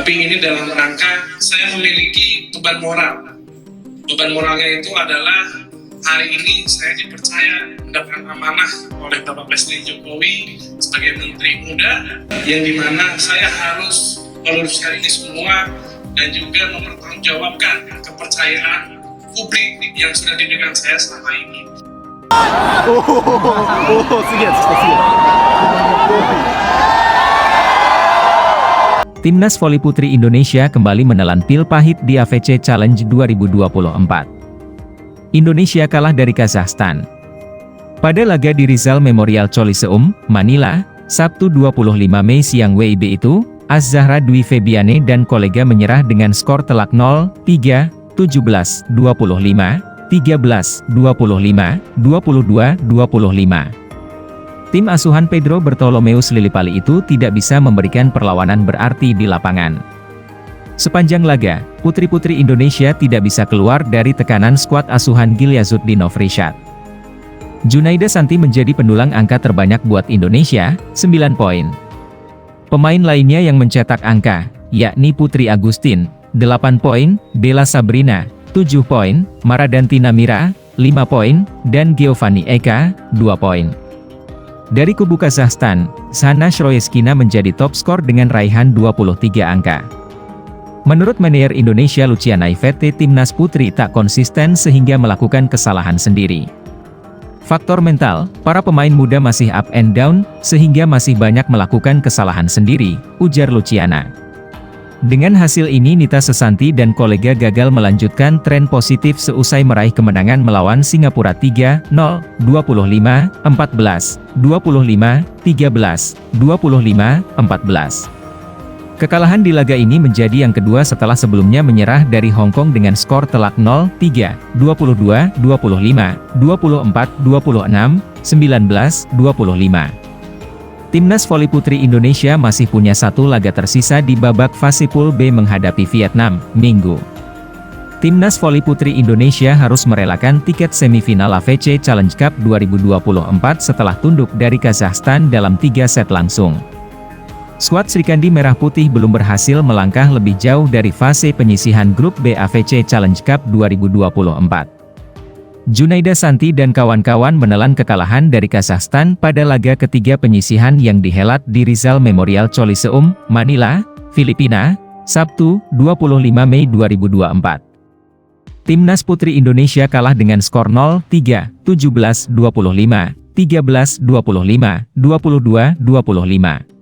Tapi ini dalam rangka saya memiliki beban moral. Beban moralnya itu adalah hari ini saya dipercaya mendapatkan amanah oleh Bapak Presiden Jokowi sebagai Menteri Muda, yang dimana saya harus meluruskan ini semua dan juga mempertanggungjawabkan kepercayaan publik yang sudah diberikan saya selama ini. Timnas Voli Putri Indonesia kembali menelan pil pahit di AFC Challenge 2024. Indonesia kalah dari Kazakhstan. Pada laga di Rizal Memorial Coliseum, Manila, Sabtu 25 Mei siang WIB itu, Az-Zahra Dwi Febiane dan kolega menyerah dengan skor telak 0-3, 17-25, 13-25, 22-25. Tim asuhan Pedro Bertolomeus Lillipali itu tidak bisa memberikan perlawanan berarti di lapangan. Sepanjang laga, putri-putri Indonesia tidak bisa keluar dari tekanan skuad asuhan Gilyazuddin Nofrisyad. Junaida Santi menjadi pendulang angka terbanyak buat Indonesia, 9 poin. Pemain lainnya yang mencetak angka, yakni Putri Agustin, 8 poin, Bella Sabrina, 7 poin, Maradanti Namira, 5 poin, dan Giovanni Eka, 2 poin. Dari kubu Kazakhstan, Shana Shroyeskina menjadi top skor dengan raihan 23 angka. Menurut manajer Indonesia Luciana Ivete, timnas putri tak konsisten sehingga melakukan kesalahan sendiri. Faktor mental, para pemain muda masih up and down, sehingga masih banyak melakukan kesalahan sendiri, ujar Luciana. Dengan hasil ini Nita Sesanti dan kolega gagal melanjutkan tren positif seusai meraih kemenangan melawan Singapura 3-0, 25-14, 25-13, 25-14. Kekalahan di laga ini menjadi yang kedua setelah sebelumnya menyerah dari Hong Kong dengan skor telak 0-3, 22-25, 24-26, 19-25. Timnas Voli Putri Indonesia masih punya satu laga tersisa di babak fase Pool B menghadapi Vietnam, Minggu. Timnas Voli Putri Indonesia harus merelakan tiket semifinal AFC Challenge Cup 2024 setelah tunduk dari Kazakhstan dalam 3 set langsung. Skuad Srikandi Merah Putih belum berhasil melangkah lebih jauh dari fase penyisihan grup B AFC Challenge Cup 2024. Junaida Santi dan kawan-kawan menelan kekalahan dari Kazakhstan pada laga ketiga penyisihan yang dihelat di Rizal Memorial Coliseum, Manila, Filipina, Sabtu, 25 Mei 2024. Timnas Putri Indonesia kalah dengan skor 0-3, 17-25, 13-25, 22-25.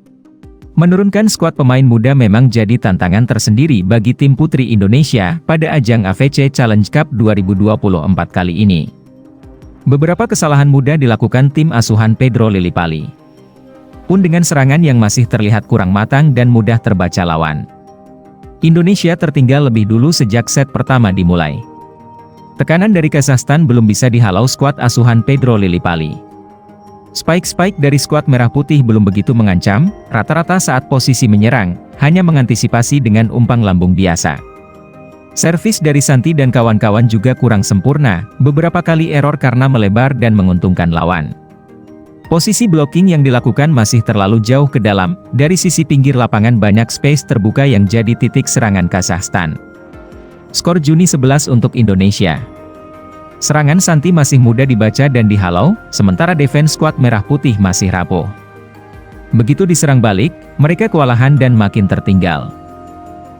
Menurunkan skuad pemain muda memang jadi tantangan tersendiri bagi tim putri Indonesia pada ajang AFC Challenge Cup 2024 kali ini. Beberapa kesalahan mudah dilakukan tim asuhan Pedro Lillipali. Pun dengan serangan yang masih terlihat kurang matang dan mudah terbaca lawan. Indonesia tertinggal lebih dulu sejak set pertama dimulai. Tekanan dari Kazakhstan belum bisa dihalau skuad asuhan Pedro Lillipali. Spike-spike dari skuad Merah Putih belum begitu mengancam, rata-rata saat posisi menyerang, hanya mengantisipasi dengan umpan lambung biasa. Servis dari Santi dan kawan-kawan juga kurang sempurna, beberapa kali error karena melebar dan menguntungkan lawan. Posisi blocking yang dilakukan masih terlalu jauh ke dalam, dari sisi pinggir lapangan banyak space terbuka yang jadi titik serangan Kazakhstan. Skor Juni 11 untuk Indonesia. Serangan Santi masih mudah dibaca dan dihalau, sementara defense skuad Merah Putih masih rapuh. Begitu diserang balik, mereka kewalahan dan makin tertinggal.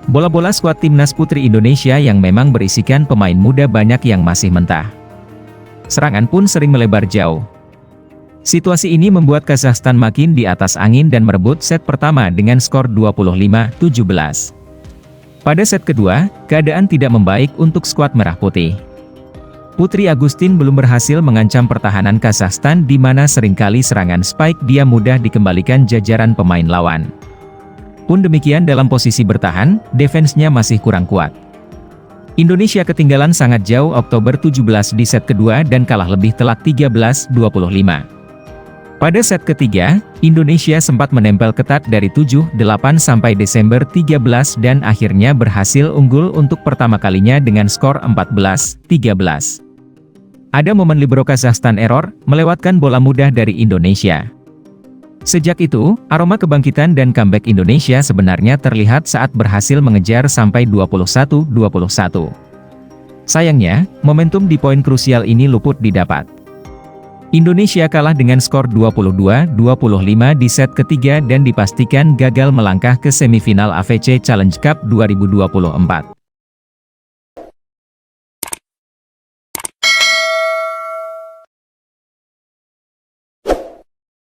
Bola-bola skuad timnas putri Indonesia yang memang berisikan pemain muda banyak yang masih mentah. Serangan pun sering melebar jauh. Situasi ini membuat Kazakhstan makin di atas angin dan merebut set pertama dengan skor 25-17. Pada set kedua, keadaan tidak membaik untuk skuad Merah Putih. Putri Agustin belum berhasil mengancam pertahanan Kazakhstan di mana seringkali serangan spike dia mudah dikembalikan jajaran pemain lawan. Pun demikian dalam posisi bertahan, defense-nya masih kurang kuat. Indonesia ketinggalan sangat jauh Oktober 17 di set kedua dan kalah lebih telak 13-25. Pada set ketiga, Indonesia sempat menempel ketat dari 7-8 sampai Desember 13 dan akhirnya berhasil unggul untuk pertama kalinya dengan skor 14-13. Ada momen libero Kazakhstan error, melewatkan bola mudah dari Indonesia. Sejak itu, aroma kebangkitan dan comeback Indonesia sebenarnya terlihat saat berhasil mengejar sampai 21-21. Sayangnya, momentum di poin krusial ini luput didapat. Indonesia kalah dengan skor 22-25 di set ketiga dan dipastikan gagal melangkah ke semifinal AFC Challenge Cup 2024.